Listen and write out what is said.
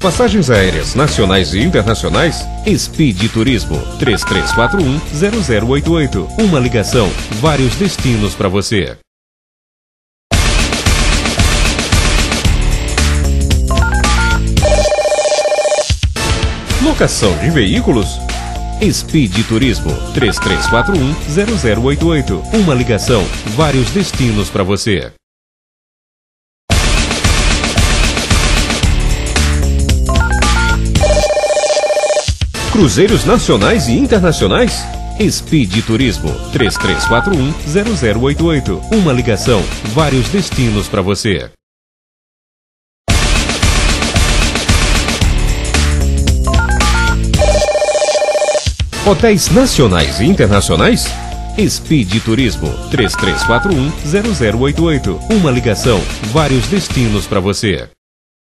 Passagens aéreas nacionais e internacionais? Speed Turismo 3341-0088. Uma ligação, vários destinos para você. Locação de veículos? Speed Turismo 3341-0088. Uma ligação, vários destinos para você. Cruzeiros nacionais e internacionais? Speed Turismo 3341-0088. Uma ligação, vários destinos para você. Hotéis nacionais e internacionais? Speed Turismo 3341-0088. Uma ligação, vários destinos para você.